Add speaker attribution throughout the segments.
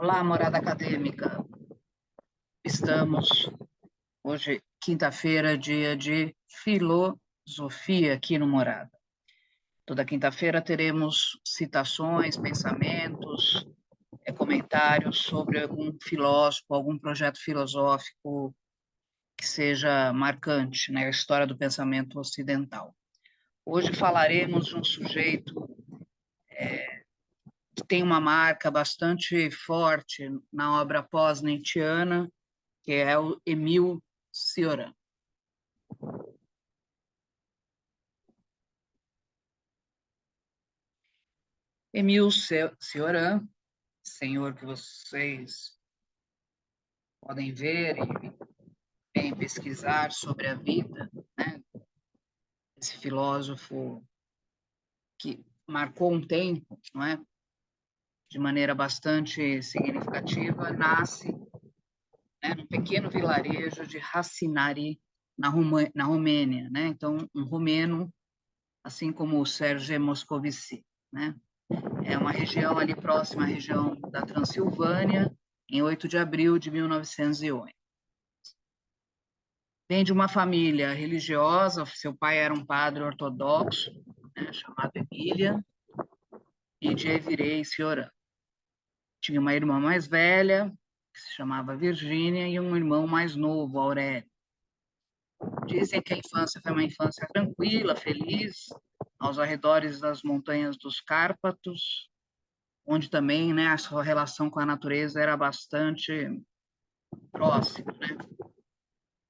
Speaker 1: Olá, morada acadêmica. Estamos hoje, quinta-feira, dia de filosofia aqui no Morada. Toda quinta-feira teremos citações, pensamentos, comentários sobre algum filósofo, algum projeto filosófico que seja marcante na história do pensamento ocidental. Hoje falaremos de um sujeito que tem uma marca bastante forte na obra pós-Nietzscheana, que é o Émile Cioran. Émile Cioran, senhor que vocês podem ver e bem pesquisar sobre a vida, né? Esse filósofo que marcou um tempo, não é? De maneira bastante significativa, nasce, né, num pequeno vilarejo de Hasinari, na Romênia, né? Então, um romeno, assim como o Serge Moscovici, né? É uma região ali próxima à região da Transilvânia, em 8 de abril de 1908. Vem de uma família religiosa, seu pai era um padre ortodoxo, né, chamado Emília, e de Evirei Cioran. Tinha uma irmã mais velha, que se chamava Virgínia, e um irmão mais novo, Aurélio. Dizem que a infância foi uma infância tranquila, feliz, aos arredores das montanhas dos Cárpatos, onde também, né, a sua relação com a natureza era bastante próxima, né?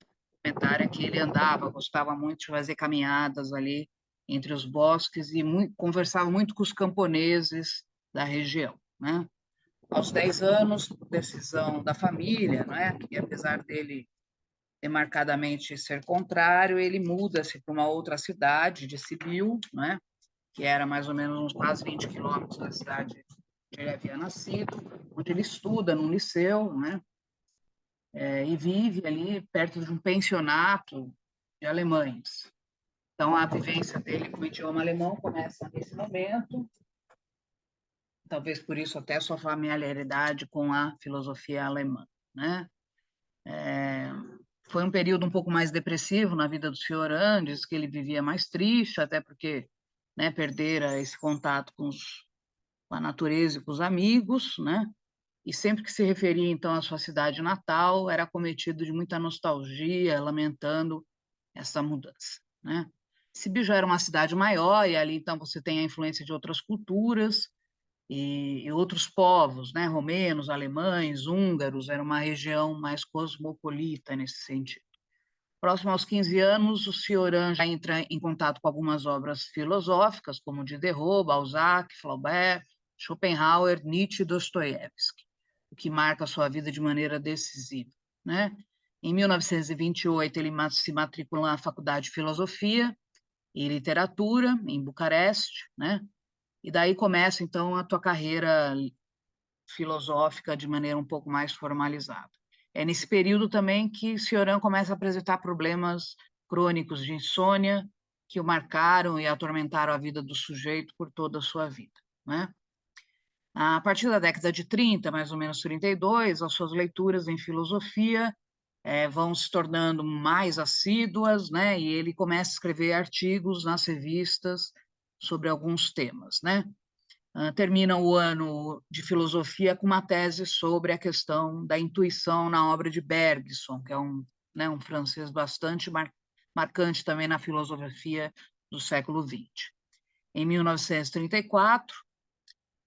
Speaker 1: O comentário é que ele andava, gostava muito de fazer caminhadas ali entre os bosques e conversava muito com os camponeses da região, né? Aos 10 anos, decisão da família, né, que apesar dele demarcadamente ser contrário, ele muda-se para uma outra cidade, de Sibiu, né, que era mais ou menos uns quase 20 quilômetros da cidade onde ele havia nascido, onde ele estuda num liceu, né, e vive ali perto de um pensionato de alemães. Então, a vivência dele com o idioma alemão começa nesse momento, talvez por isso até sua familiaridade com a filosofia alemã, né? Foi um período um pouco mais depressivo na vida do Cioran, diz que ele vivia mais triste, até porque, né, perdera esse contato com a natureza e com os amigos, né? E sempre que se referia, então, à sua cidade natal, era cometido de muita nostalgia, lamentando essa mudança, né? Sibiu já era uma cidade maior, e ali, então, você tem a influência de outras culturas e outros povos, né? Romenos, alemães, húngaros, era uma região mais cosmopolita nesse sentido. Próximo aos 15 anos, o Cioran já entra em contato com algumas obras filosóficas, como Diderot, Balzac, Flaubert, Schopenhauer, Nietzsche e Dostoiévski, o que marca a sua vida de maneira decisiva, né? Em 1928, ele se matricula na Faculdade de Filosofia e Literatura, em Bucareste, né? E daí começa, então, a tua carreira filosófica de maneira um pouco mais formalizada. É nesse período também que Cioran começa a apresentar problemas crônicos de insônia que o marcaram e atormentaram a vida do sujeito por toda a sua vida, né? A partir da década de 30, mais ou menos 32, as suas leituras em filosofia vão se tornando mais assíduas, né? E ele começa a escrever artigos nas revistas sobre alguns temas, né? Termina o ano de filosofia com uma tese sobre a questão da intuição na obra de Bergson, que é né, um francês bastante marcante também na filosofia do século XX. Em 1934,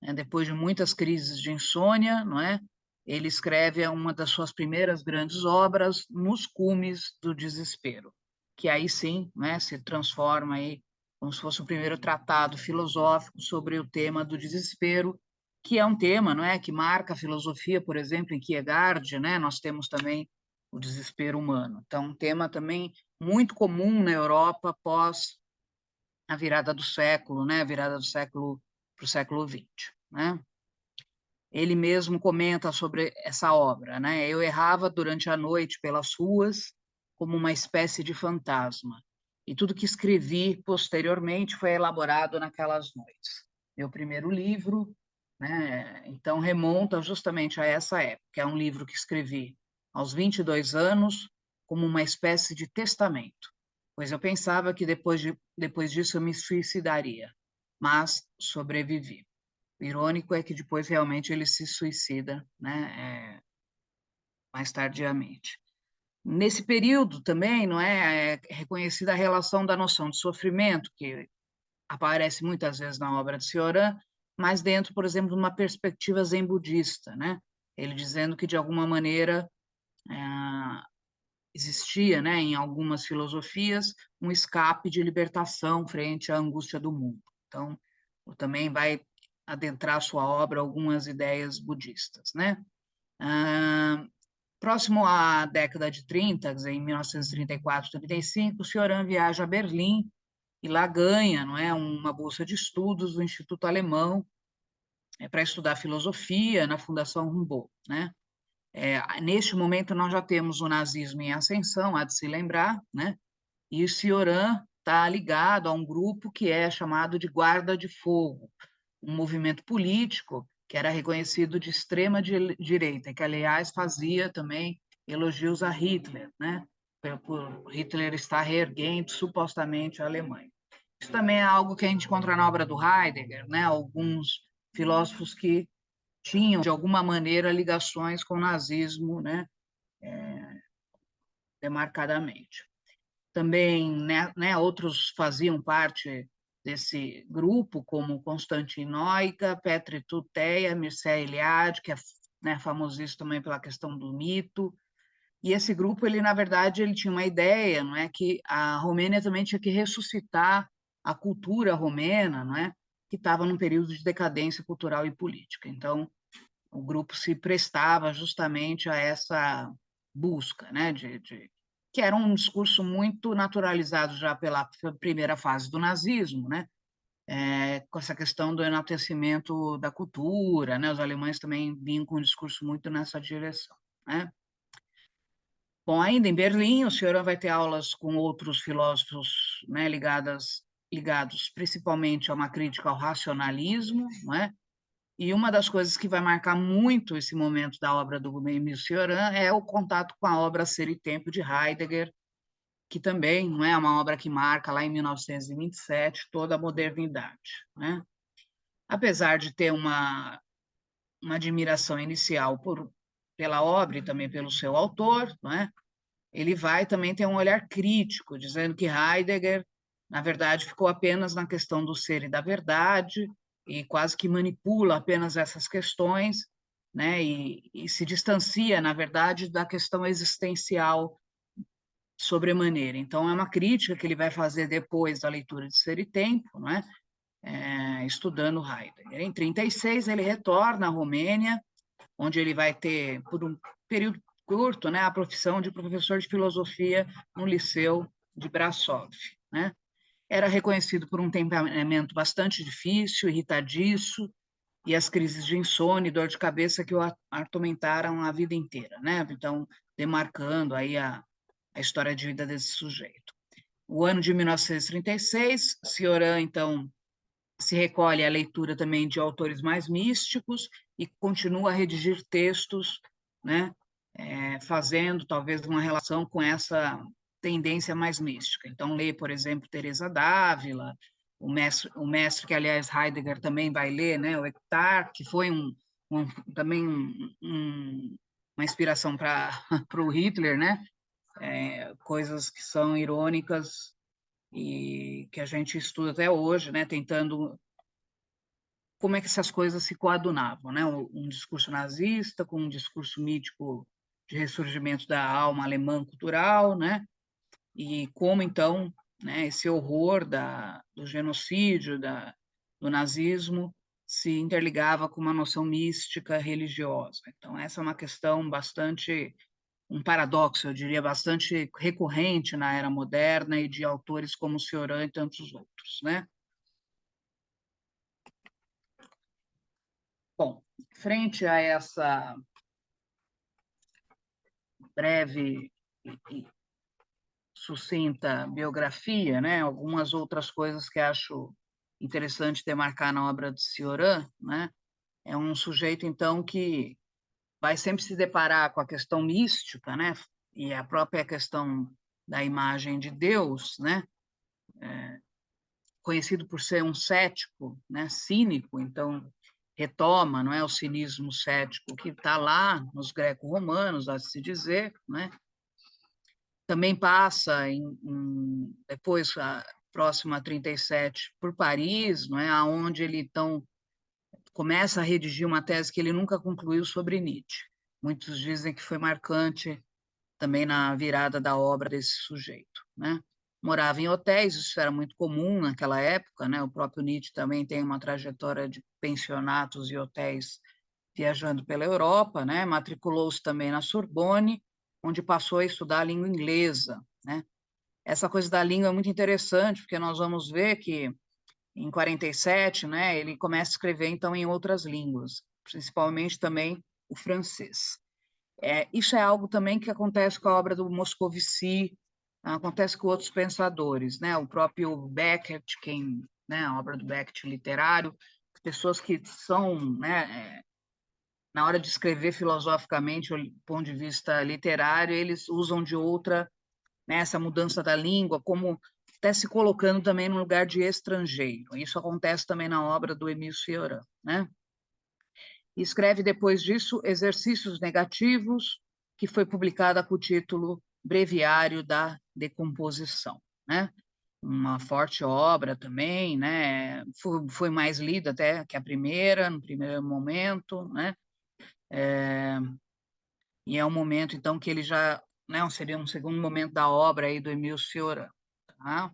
Speaker 1: né, depois de muitas crises de insônia, não é? Ele escreve uma das suas primeiras grandes obras, Nos Cumes do Desespero, que aí sim, né, se transforma aí como se fosse o primeiro tratado filosófico sobre o tema do desespero, que é um tema, não é, que marca a filosofia, por exemplo, em Kierkegaard, né? Nós temos também o desespero humano. Então, um tema também muito comum na Europa após a virada do século, né? A virada do século para o século XX, né? Ele mesmo comenta sobre essa obra, né? Eu errava durante a noite pelas ruas como uma espécie de fantasma, e tudo que escrevi posteriormente foi elaborado naquelas noites. Meu primeiro livro, né? Então, remonta justamente a essa época. É um livro que escrevi aos 22 anos, como uma espécie de testamento, pois eu pensava que depois disso eu me suicidaria, mas sobrevivi. O irônico é que depois realmente ele se suicida, né? Mais tardiamente. Nesse período também, não é reconhecida a relação da noção de sofrimento, que aparece muitas vezes na obra de Cioran, mas dentro, por exemplo, de uma perspectiva zen budista, né? Ele dizendo que, de alguma maneira, existia, né, em algumas filosofias, um escape de libertação frente à angústia do mundo. Então, também vai adentrar sua obra algumas ideias budistas, né? Próximo à década de 30, quer dizer, em 1934, 35, o Cioran viaja a Berlim e lá ganha, não é, uma bolsa de estudos do Instituto Alemão para estudar filosofia na Fundação Humboldt, né? Neste momento nós já temos o nazismo em ascensão, há de se lembrar, né? E o Cioran está ligado a um grupo que é chamado de Guarda de Fogo, um movimento político que era reconhecido de extrema direita, que, aliás, fazia também elogios a Hitler, né? Por Hitler estar reerguendo supostamente a Alemanha. Isso também é algo que a gente encontra na obra do Heidegger, né? Alguns filósofos que tinham, de alguma maneira, ligações com o nazismo, né? Demarcadamente. Também, né, outros faziam parte desse grupo, como Konstantin Neuka, Petri Tuteia, Mircea Eliade, que é, né, famosíssimo também pela questão do mito. E esse grupo, ele, na verdade, ele tinha uma ideia, não é, que a Romênia também tinha que ressuscitar a cultura romena, não é, que estava num período de decadência cultural e política. Então, o grupo se prestava justamente a essa busca, né, que era um discurso muito naturalizado já pela primeira fase do nazismo, né, com essa questão do enaltecimento da cultura, né, os alemães também vinham com um discurso muito nessa direção, né. Bom, ainda em Berlim, o senhor vai ter aulas com outros filósofos, né, ligados principalmente a uma crítica ao racionalismo, não é? E uma das coisas que vai marcar muito esse momento da obra do Émile Cioran é o contato com a obra Ser e Tempo de Heidegger, que também não é uma obra que marca lá em 1927 toda a modernidade, né? Apesar de ter uma admiração inicial pela obra e também pelo seu autor, não é? Ele vai também ter um olhar crítico, dizendo que Heidegger, na verdade, ficou apenas na questão do ser e da verdade, e quase que manipula apenas essas questões, né? E se distancia, na verdade, da questão existencial sobremaneira. Então, é uma crítica que ele vai fazer depois da leitura de Ser e Tempo, não é? Estudando Heidegger. Em 36, ele retorna à Romênia, onde ele vai ter, por um período curto, né, a profissão de professor de filosofia no Liceu de Brașov, né? Era reconhecido por um temperamento bastante difícil, irritadiço, e as crises de insônia e dor de cabeça que o atormentaram a vida inteira, né? Então, demarcando aí a história de vida desse sujeito. O ano de 1936, Cioran, então, se recolhe à leitura também de autores mais místicos e continua a redigir textos, né, fazendo talvez uma relação com essa tendência mais mística. Então, lê, por exemplo, Teresa d'Ávila, o mestre que, aliás, Heidegger também vai ler, né, o Hector, que foi também uma inspiração para o Hitler, né, coisas que são irônicas e que a gente estuda até hoje, né, tentando como é que essas coisas se coadunavam, né? Um discurso nazista com um discurso mítico de ressurgimento da alma alemã cultural, né? E como, então, né, esse horror do genocídio, do nazismo, se interligava com uma noção mística religiosa. Então, essa é uma questão bastante, um paradoxo, eu diria, bastante recorrente na era moderna e de autores como Cioran e tantos outros, né? Bom, frente a essa breve e sucinta biografia, né? Algumas outras coisas que acho interessante demarcar na obra de Cioran, né? é um sujeito, então, que vai sempre se deparar com a questão mística, né? E a própria questão da imagem de Deus, né? Conhecido por ser um cético, né? Cínico, então retoma, não é, o cinismo cético que está lá nos greco-romanos, a se dizer, né? Também passa depois próximo a 37 por Paris, não é, aonde ele então começa a redigir uma tese que ele nunca concluiu sobre Nietzsche. Muitos dizem que foi marcante também na virada da obra desse sujeito, né? Morava em hotéis, isso era muito comum naquela época, né? O próprio Nietzsche também tem uma trajetória de pensionatos e hotéis viajando pela Europa, né? Matriculou-se também na Sorbonne, onde passou a estudar a língua inglesa, né? Essa coisa da língua é muito interessante, porque nós vamos ver que em 47, né, ele começa a escrever então em outras línguas, principalmente também o francês. Isso é algo também que acontece com a obra do Moscovici, acontece com outros pensadores, né? O próprio Beckett, né, a obra do Beckett literário, pessoas que são, né, na hora de escrever filosoficamente, do ponto de vista literário, eles usam de outra, né, essa mudança da língua, como até se colocando também no lugar de estrangeiro. Isso acontece também na obra do Émile Cioran, né? E escreve depois disso Exercícios Negativos, que foi publicada com o título Breviário da Decomposição, né? Uma forte obra também, né? Foi mais lida até que a primeira, no primeiro momento, né? E é um momento, então, que ele já, né, seria um segundo momento da obra aí do Émile Cioran, tá?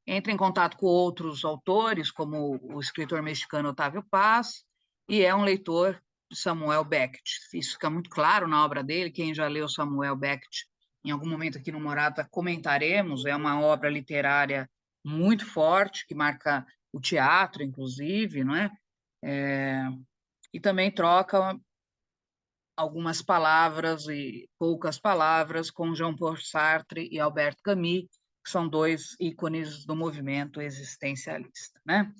Speaker 1: Entra em contato com outros autores, como o escritor mexicano Otávio Paz, e é um leitor de Samuel Beckett. Isso fica muito claro na obra dele. Quem já leu Samuel Beckett, em algum momento aqui no Morata comentaremos, é uma obra literária muito forte, que marca o teatro, inclusive, não é? E também troca algumas palavras e poucas palavras com Jean-Paul Sartre e Albert Camus, que são dois ícones do movimento existencialista, né?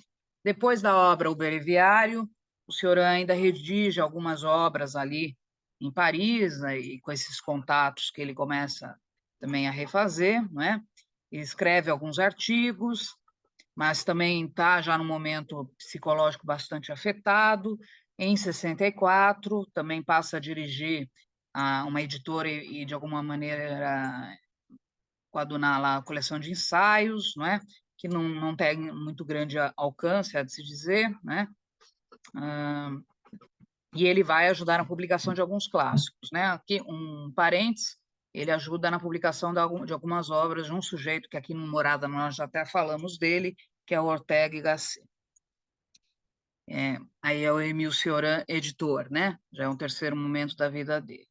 Speaker 1: Depois da obra O Breviário, o Cioran ainda redige algumas obras ali em Paris, né, e com esses contatos que ele começa também a refazer, né? Ele escreve alguns artigos, mas também está já num momento psicológico bastante afetado. Em 64, também passa a dirigir uma editora e, de alguma maneira, coadunar lá a coleção de ensaios, não é? Que não tem muito grande alcance, a de se dizer, né? E ele vai ajudar na publicação de alguns clássicos, né? Aqui um parênteses, ele ajuda na publicação de algumas obras de um sujeito que aqui no Morada nós já até falamos dele, que é o Ortega y Gasset. Aí é o Émile Cioran, editor, né? Já é um terceiro momento da vida dele.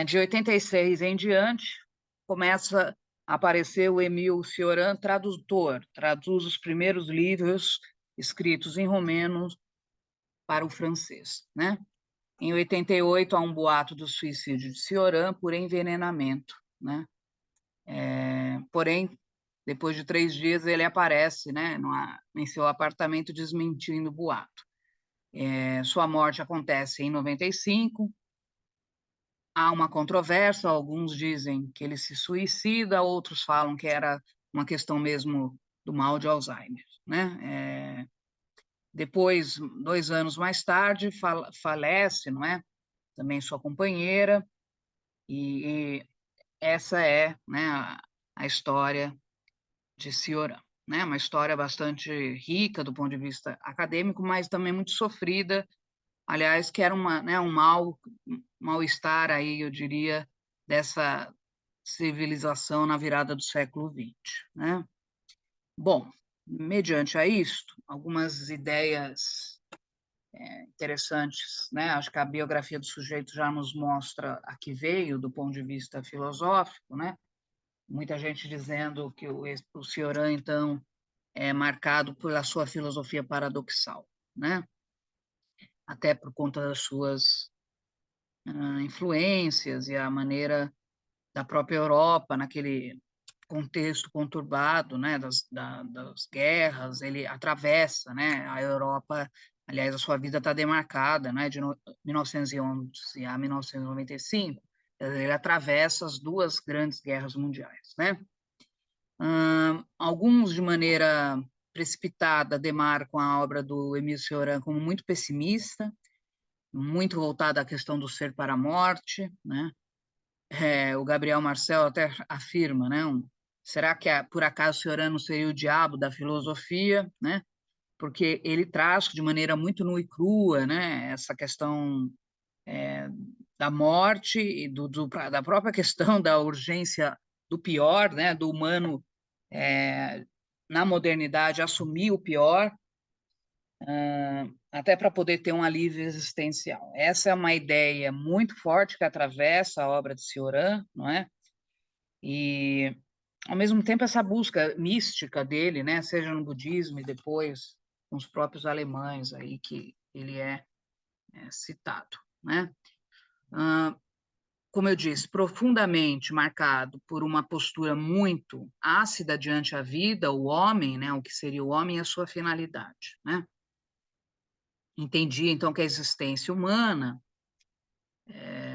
Speaker 1: De 86 em diante, começa a aparecer o Émile Cioran, tradutor, traduz os primeiros livros escritos em romeno para o francês, né? Em 88, há um boato do suicídio de Cioran por envenenamento, né? Porém, depois de 3 dias, ele aparece, né, em seu apartamento desmentindo o boato. Sua morte acontece em 95. Há uma controvérsia, alguns dizem que ele se suicida, outros falam que era uma questão mesmo do mal de Alzheimer, né? Depois, 2 anos mais tarde, falece, não é? Também sua companheira, e essa é, né, a história de Cioran, né? Uma história bastante rica do ponto de vista acadêmico, mas também muito sofrida. Aliás, que era um mal-estar aí, eu diria, dessa civilização na virada do século XX, né? Bom, mediante a isto, algumas ideias interessantes, né? Acho que a biografia do sujeito já nos mostra a que veio do ponto de vista filosófico, né? Muita gente dizendo que o Cioran, então, é marcado pela sua filosofia paradoxal, né? Até por conta das suas influências e a maneira da própria Europa, naquele contexto conturbado, né, das guerras, ele atravessa, né, a Europa Aliás, a sua vida está demarcada, né, de 1911 a 1995, ele atravessa as duas grandes guerras mundiais, né? Alguns, de maneira precipitada, demarcam a obra do Émile Cioran como muito pessimista, muito voltada à questão do ser para a morte, né? O Gabriel Marcel até afirma, né? Será que por acaso Cioran não seria o diabo da filosofia, né? Porque ele traz de maneira muito nua e crua, né? Essa questão da morte e da própria questão da urgência do pior, né? Do humano na modernidade assumir o pior, até para poder ter um alívio existencial. Essa é uma ideia muito forte que atravessa a obra de Cioran, não é? E, ao mesmo tempo, essa busca mística dele, né? Seja no budismo e depois com os próprios alemães aí que ele é citado, né? Como eu disse, profundamente marcado por uma postura muito ácida diante a vida, o homem, né? O que seria o homem e a sua finalidade, né? Entendia, então, que a existência humana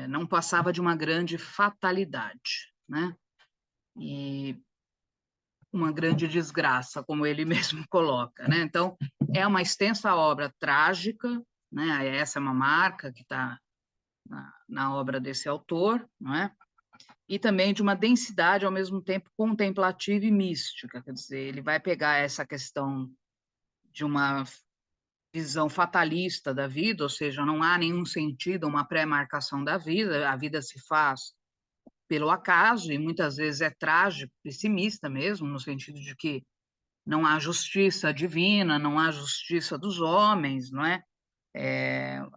Speaker 1: não passava de uma grande fatalidade, né? E uma grande desgraça, como ele mesmo coloca, né? Então, é uma extensa obra trágica, né? Essa é uma marca que está na obra desse autor, não é? E também de uma densidade, ao mesmo tempo, contemplativa e mística, quer dizer, ele vai pegar essa questão de uma visão fatalista da vida, ou seja, não há nenhum sentido, uma pré-marcação da vida, a vida se faz pelo acaso, e muitas vezes é trágico, pessimista mesmo, no sentido de que não há justiça divina, não há justiça dos homens, não é?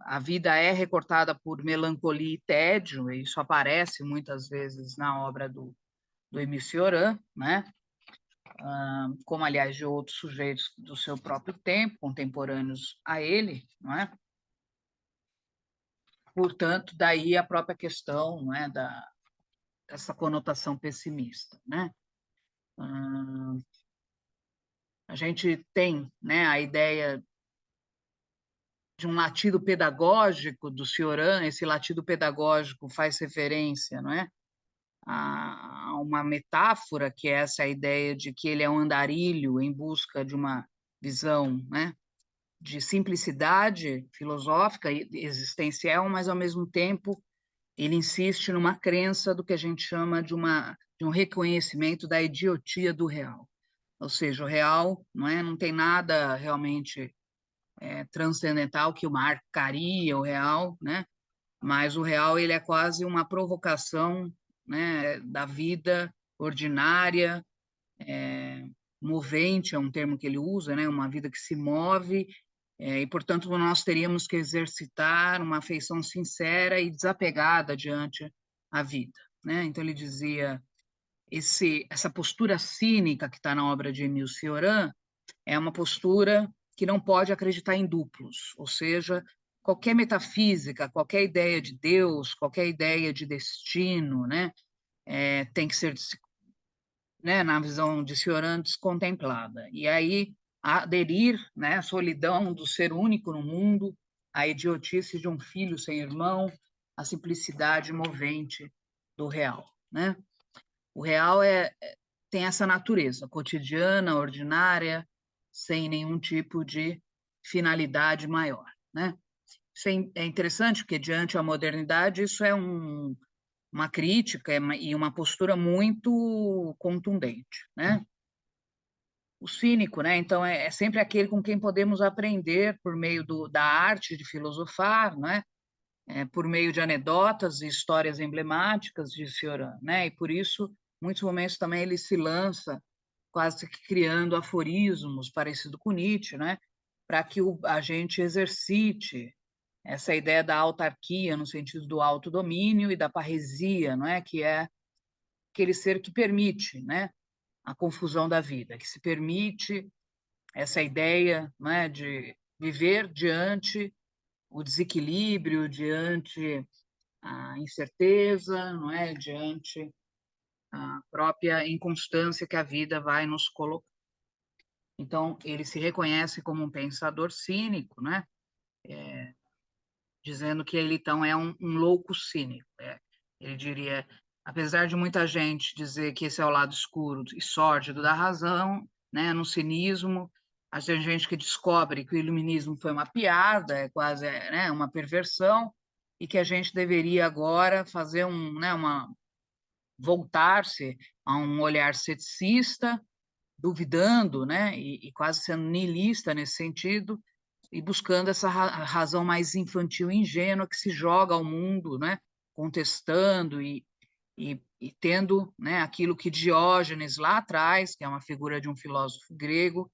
Speaker 1: A vida é recortada por melancolia e tédio, e isso aparece muitas vezes na obra do Émile Cioran, né? Como, aliás, de outros sujeitos do seu próprio tempo, contemporâneos a ele, não é? Portanto, daí a própria questão, não é, dessa conotação pessimista, né? A gente tem, né, a ideia de um latido pedagógico do Cioran, esse latido pedagógico faz referência, não é, a uma metáfora, que é essa ideia de que ele é um andarilho em busca de uma visão, né, de simplicidade filosófica e existencial, mas, ao mesmo tempo, ele insiste numa crença do que a gente chama de um reconhecimento da idiotia do real. Ou seja, o real não tem nada realmente transcendental que o marcaria o real, né? Mas o real ele é quase uma provocação, né, da vida ordinária, movente, é um termo que ele usa, né, uma vida que se move, e, portanto, nós teríamos que exercitar uma afeição sincera e desapegada diante a vida, né? Então, ele dizia, essa postura cínica que está na obra de Émile Cioran é uma postura que não pode acreditar em duplos, ou seja, qualquer metafísica, qualquer ideia de Deus, qualquer ideia de destino, né, tem que ser, né, na visão de Cioran, descontemplada. E aí aderir, né, à solidão do ser único no mundo, à idiotice de um filho sem irmão, à simplicidade movente do real, né? O real tem essa natureza cotidiana, ordinária, sem nenhum tipo de finalidade maior, né? Isso é interessante, porque diante da modernidade isso é uma crítica e uma postura muito contundente, né? O cínico, né? Então é sempre aquele com quem podemos aprender por meio da arte de filosofar, né? Por meio de anedotas e histórias emblemáticas de Cioran, né? E por isso, muitos momentos também ele se lança quase que criando aforismos parecido com Nietzsche, né? Para que a gente exercite essa ideia da autarquia no sentido do autodomínio e da parresia, não é? Que é aquele ser que permite, né, a confusão da vida, que se permite essa ideia, né, de viver diante o desequilíbrio, diante a incerteza, não é, diante a própria inconstância que a vida vai nos colocar. Então, ele se reconhece como um pensador cínico, né? dizendo que ele, então, é um louco cínico. Ele diria, apesar de muita gente dizer que esse é o lado escuro e sórdido da razão, né, no cinismo, a gente que descobre que o iluminismo foi uma piada, é quase, né, uma perversão, e que a gente deveria agora fazer voltar-se a um olhar ceticista, duvidando, né, e quase sendo niilista nesse sentido, e buscando essa razão mais infantil e ingênua que se joga ao mundo, né, contestando e tendo, né, aquilo que Diógenes lá atrás, que é uma figura de um filósofo grego,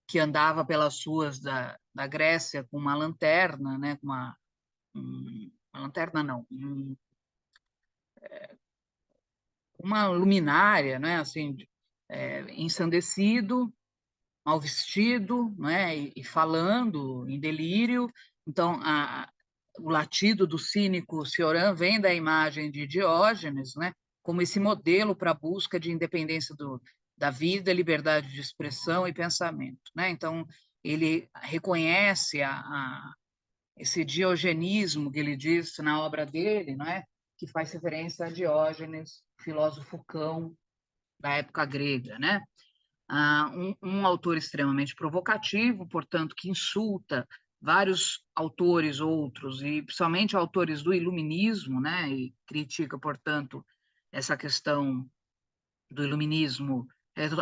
Speaker 1: que andava pelas ruas da Grécia com uma lanterna, né, com uma lanterna não, uma luminária, né, assim, ensandecido, mal vestido, né, e falando em delírio. Então, o latido do cínico Cioran vem da imagem de Diógenes, né, como esse modelo para a busca de independência da vida, liberdade de expressão e pensamento, né? Então, ele reconhece esse diogenismo que ele diz na obra dele, não é? Que faz referência a Diógenes, filósofo cão da época grega, né? Um autor extremamente provocativo, portanto, que insulta vários autores outros, e principalmente autores do iluminismo, né, e critica, portanto, essa questão do iluminismo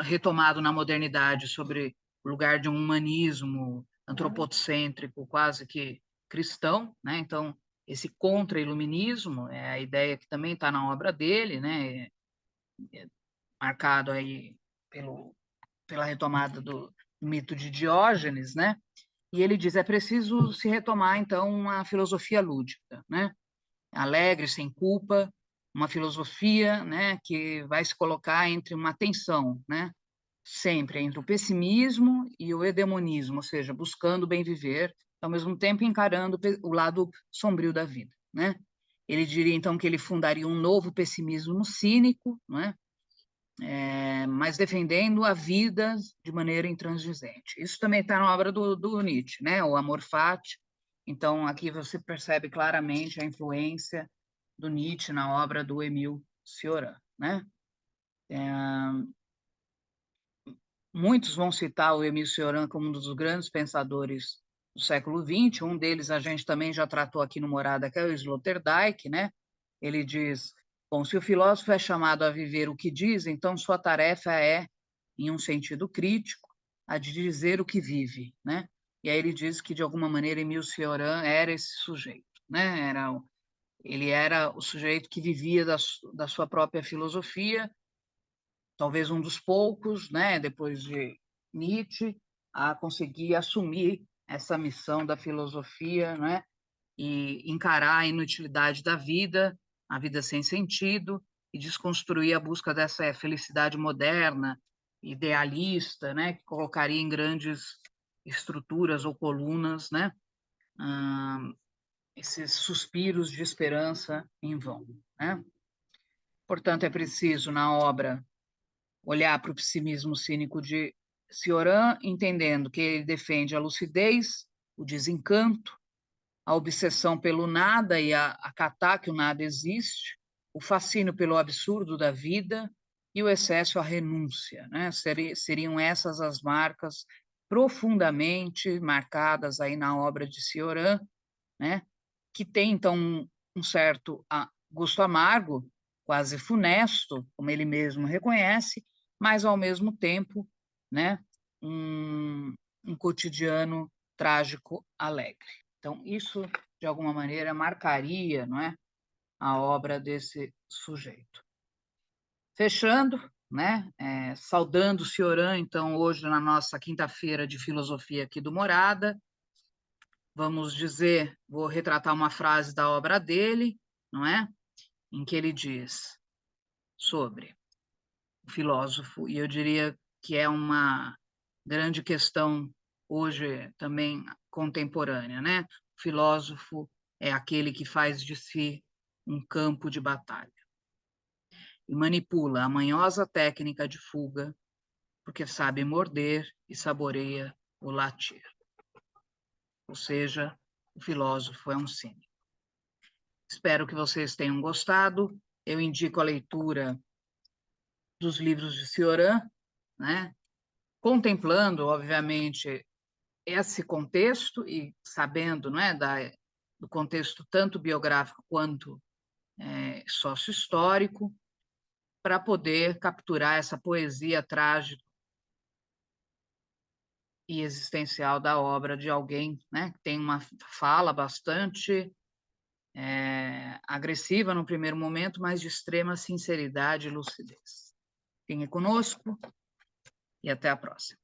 Speaker 1: retomado na modernidade sobre o lugar de um humanismo antropocêntrico, quase que cristão, né? Então, esse contra-iluminismo é a ideia que também está na obra dele, né, marcado aí pela retomada do mito de Diógenes, né? E ele diz, é preciso se retomar, então, uma filosofia lúdica, né? Alegre, sem culpa, uma filosofia, né, que vai se colocar entre uma tensão, né, sempre entre o pessimismo e o eudemonismo, ou seja, buscando o bem viver, ao mesmo tempo encarando o lado sombrio da vida, né? Ele diria, então, que ele fundaria um novo pessimismo cínico, né, mas defendendo a vida de maneira intransigente. Isso também está na obra do Nietzsche, né? O Amor Fati. Então, aqui você percebe claramente a influência do Nietzsche na obra do Émile Cioran, né? Muitos vão citar o Émile Cioran como um dos grandes pensadores do século XX. Um deles a gente também já tratou aqui no Morada, que é o Sloterdijk, né? Ele diz: bom, se o filósofo é chamado a viver o que diz, então sua tarefa é, em um sentido crítico, a de dizer o que vive, né? E aí ele diz que, de alguma maneira, Émile Cioran era esse sujeito, né? Ele era o sujeito que vivia da sua própria filosofia, talvez um dos poucos, né, depois de Nietzsche, a conseguir assumir essa missão da filosofia, né, e encarar a inutilidade da vida, a vida sem sentido, e desconstruir a busca dessa felicidade moderna, idealista, né, que colocaria em grandes estruturas ou colunas, né, esses suspiros de esperança em vão, né? Portanto, é preciso, na obra, olhar para o pessimismo cínico de Cioran, entendendo que ele defende a lucidez, o desencanto, a obsessão pelo nada e a acatar que o nada existe, o fascínio pelo absurdo da vida e o excesso à renúncia, né? Seriam essas as marcas profundamente marcadas aí na obra de Cioran, né? Que tem, então, um certo gosto amargo, quase funesto, como ele mesmo reconhece, mas, ao mesmo tempo, né, um cotidiano trágico alegre. Então, isso, de alguma maneira, marcaria, não é, a obra desse sujeito. Fechando, né, saudando o Cioran, então, hoje na nossa quinta-feira de filosofia aqui do Morada, vamos dizer, vou retratar uma frase da obra dele, não é? Em que ele diz sobre o filósofo, e eu diria que é uma grande questão hoje também contemporânea, né? O filósofo é aquele que faz de si um campo de batalha e manipula a manhosa técnica de fuga, porque sabe morder e saboreia o latir. Ou seja, o filósofo é um cínico. Espero que vocês tenham gostado. Eu indico a leitura dos livros de Cioran, né? Contemplando, obviamente, esse contexto e sabendo, né, do contexto tanto biográfico quanto sócio-histórico, para poder capturar essa poesia trágica e existencial da obra de alguém, né, que tem uma fala bastante agressiva no primeiro momento, mas de extrema sinceridade e lucidez. Fiquem conosco e até a próxima.